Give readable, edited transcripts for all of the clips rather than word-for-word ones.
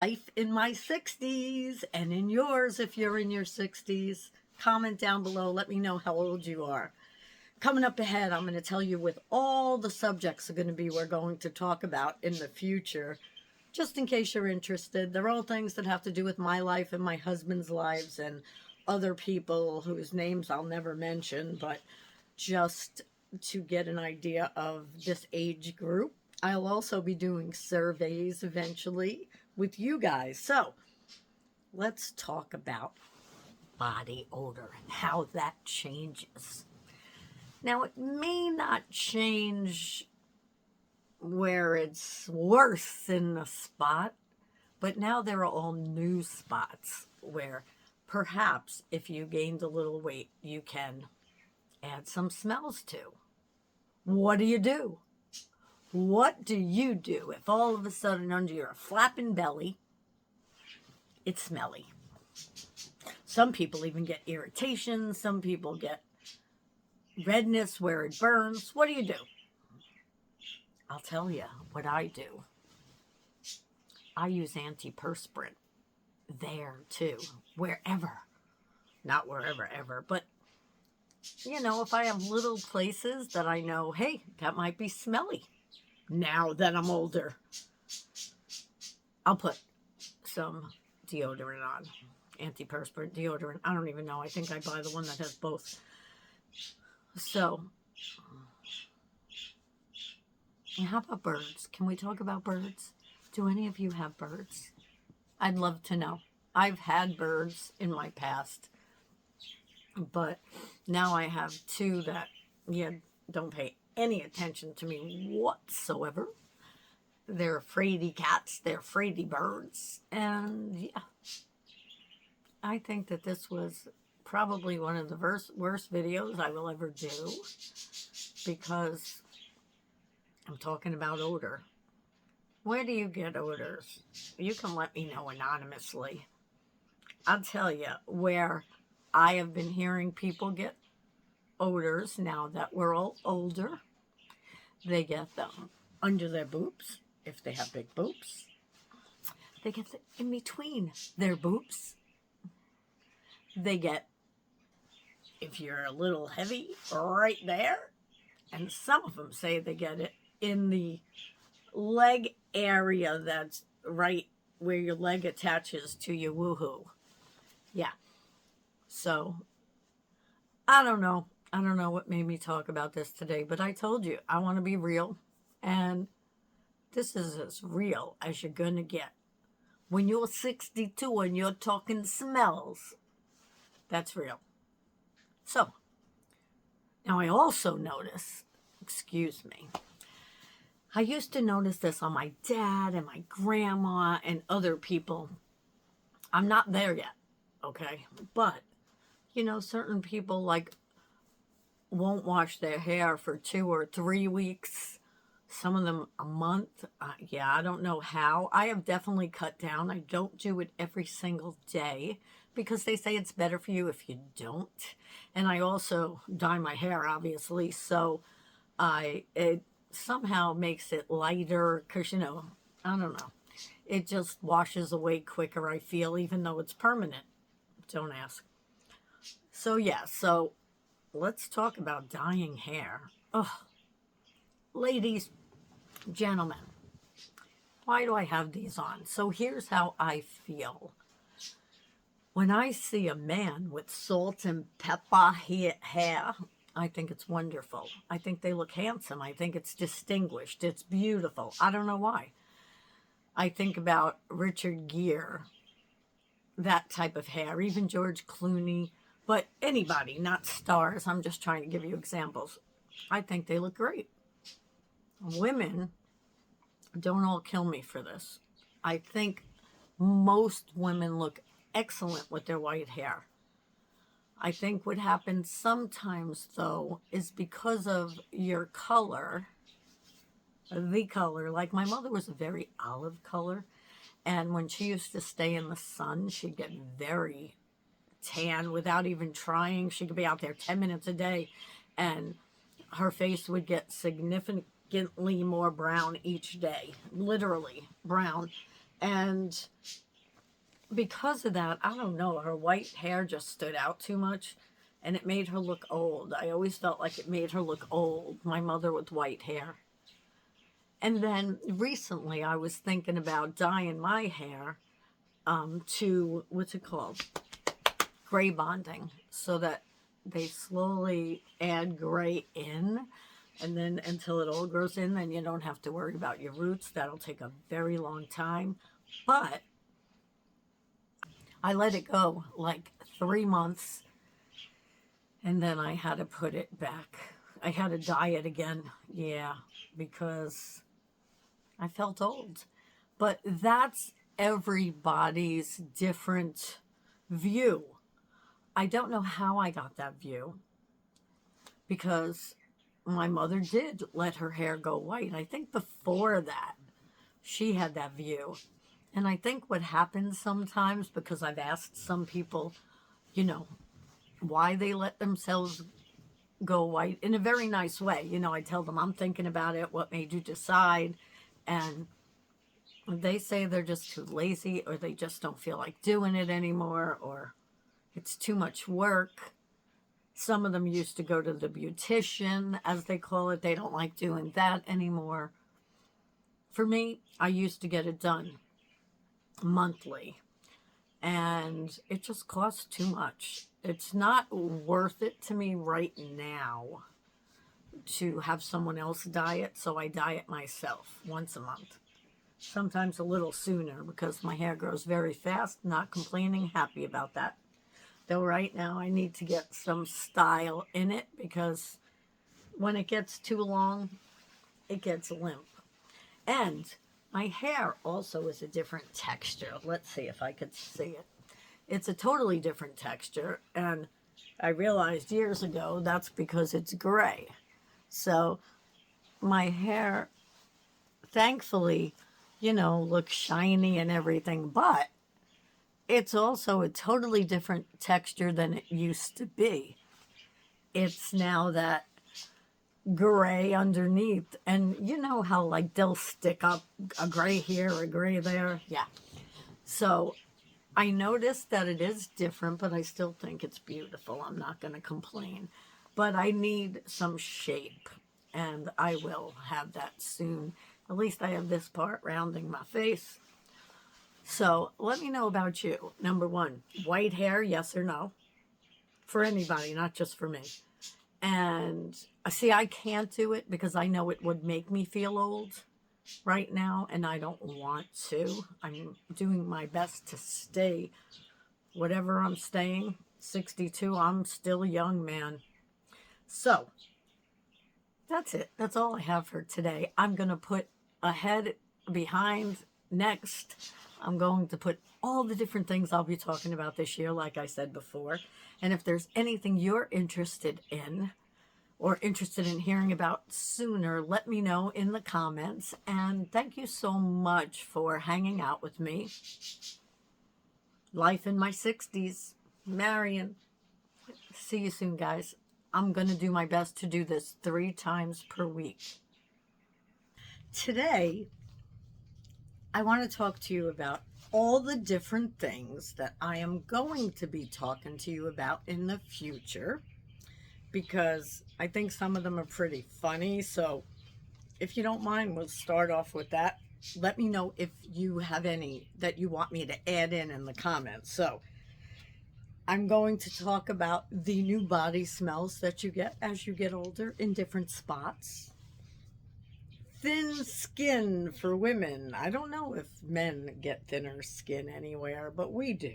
Life in my 60s and in yours if you're in your 60s. Comment down below. Let me know how old you are. Coming up ahead, I'm going to tell you with all the subjects are going to be we're going to talk about in the future. Just in case you're interested, they're all things that have to do with my life and my husband's lives and other people whose names I'll never mention, but just to get an idea of this age group. I'll also be doing surveys eventually with you guys. So let's talk about body odor and how that changes. Now, it may not change where it's worse in the spot, but now there are all new spots where perhaps if you gained a little weight, you can add some smells to. What do you do? What do you do if all of a sudden under your flapping belly, it's smelly? Some people even get irritation. Some people get redness where it burns. What do you do? I'll tell you what I do. I use antiperspirant there too, wherever. Not wherever ever, but if I have little places that I know, hey, that might be smelly. Now that I'm older, I'll put some deodorant on. Antiperspirant deodorant. I don't even know. I think I buy the one that has both. So, how about birds? Can we talk about birds? Do any of you have birds? I'd love to know. I've had birds in my past, but now I have two that, don't pay any attention to me whatsoever. They're fraidy cats. They're fraidy birds. And, I think that this was probably one of the worst videos I will ever do because I'm talking about odor. Where do you get odors? You can let me know anonymously. I'll tell you where I have been hearing people get odors now that we're all older. They get them under their boobs, if they have big boobs. They get them in between their boobs. They get, if you're a little heavy, right there. And some of them say they get it in the leg area that's right where your leg attaches to your woohoo. Yeah. So, I don't know. I don't know what made me talk about this today, but I told you I want to be real. And this is as real as you're going to get. When you're 62 and you're talking smells, that's real. So, now I also notice, excuse me, I used to notice this on my dad and my grandma and other people. I'm not there yet, okay? But, certain people won't wash their hair for 2 or 3 weeks. Some of them a month. I don't know how. I have definitely cut down. I don't do it every single day because they say it's better for you if you don't. And I also dye my hair, obviously, so it somehow makes it lighter because, I don't know. It just washes away quicker, I feel, even though it's permanent. Don't ask. So, so let's talk about dyeing hair. Oh, ladies, gentlemen, why do I have these on? So here's how I feel. When I see a man with salt and pepper hair, I think it's wonderful. I think they look handsome. I think it's distinguished. It's beautiful. I don't know why. I think about Richard Gere, that type of hair, even George Clooney, but anybody, not stars. I'm just trying to give you examples. I think they look great. Women, don't all kill me for this. I think most women look excellent with their white hair. I think what happens sometimes, though, is because of your color, the color, like my mother was a very olive color, and when she used to stay in the sun, she'd get very tan without even trying. She could be out there 10 minutes a day, and her face would get significantly more brown each day, literally brown. And because of that, I don't know, her white hair just stood out too much and it made her look old. I always felt like it made her look old, my mother with white hair. And then recently I was thinking about dyeing my hair to, what's it called? Gray bonding, so that they slowly add gray in, and then until it all grows in, then you don't have to worry about your roots. That'll take a very long time. But I let it go like 3 months, and then I had to put it back. I had to dye it again. Yeah, because I felt old. But that's everybody's different view. I don't know how I got that view, because my mother did let her hair go white. I think before that, she had that view. And I think what happens sometimes, because I've asked some people, you know, why they let themselves go white in a very nice way. You know, I tell them, I'm thinking about it. What made you decide? And they say they're just too lazy, or they just don't feel like doing it anymore, or it's too much work. Some of them used to go to the beautician, as they call it. They don't like doing that anymore. For me, I used to get it done monthly, and it just costs too much. It's not worth it to me right now to have someone else dye it, so I dye it myself once a month. Sometimes a little sooner, because my hair grows very fast. Not complaining, happy about that. Though right now I need to get some style in it, because when it gets too long, it gets limp. And my hair also is a different texture. Let's see if I could see it. It's a totally different texture, and I realized years ago that's because it's gray. So my hair, thankfully, looks shiny and everything, but it's also a totally different texture than it used to be. It's now that gray underneath, and you know how like they'll stick up a gray here, a gray there. Yeah. So I noticed that it is different, but I still think it's beautiful. I'm not going to complain. But I need some shape, and I will have that soon. At least I have this part rounding my face. So let me know about you. Number one, white hair, yes or no? For anybody, not just for me. And see, I can't do it because I know it would make me feel old right now, and I don't want to. I'm doing my best to stay whatever I'm staying. 62, I'm still a young man. So that's it. That's all I have for today. I'm going to put ahead, behind, next. I'm going to put all the different things I'll be talking about this year, like I said before. And if there's anything you're interested in, or interested in hearing about sooner, let me know in the comments. And thank you so much for hanging out with me. Life in my 60s. Marion. See you soon, guys. I'm going to do my best to do this 3 times per week. Today, I want to talk to you about all the different things that I am going to be talking to you about in the future, because I think some of them are pretty funny. So if you don't mind, we'll start off with that. Let me know if you have any that you want me to add in the comments. So I'm going to talk about the new body smells that you get as you get older in different spots. Thin skin for women. I don't know if men get thinner skin anywhere, but we do.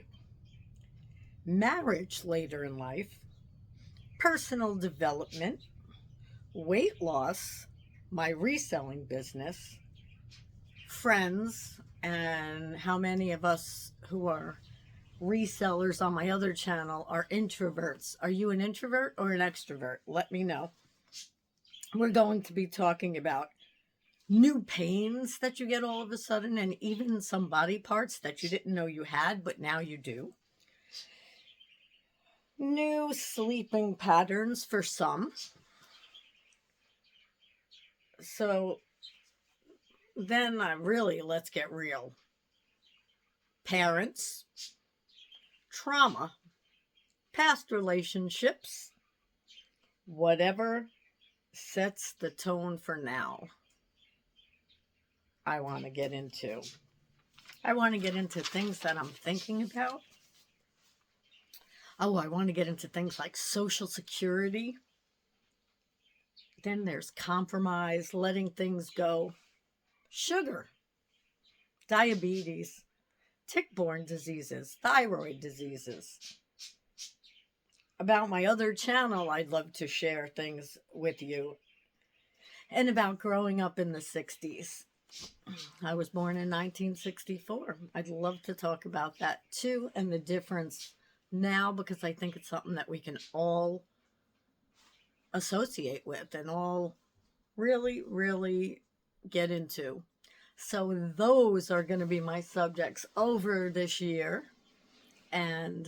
Marriage later in life. Personal development. Weight loss. My reselling business. Friends, and how many of us who are resellers on my other channel are introverts. Are you an introvert or an extrovert? Let me know. We're going to be talking about new pains that you get all of a sudden, and even some body parts that you didn't know you had, but now you do. New sleeping patterns for some. So then let's get real. parents, trauma, past relationships, whatever sets the tone for now. I want to get into. I want to get into things that I'm thinking about. Oh, I want to get into things like Social Security. Then there's compromise, letting things go, sugar, diabetes, tick-borne diseases, thyroid diseases. About my other channel, I'd love to share things with you. And about growing up in the 60s. I was born in 1964. I'd love to talk about that too, and the difference now, because I think it's something that we can all associate with and all really, really get into. So those are going to be my subjects over this year. And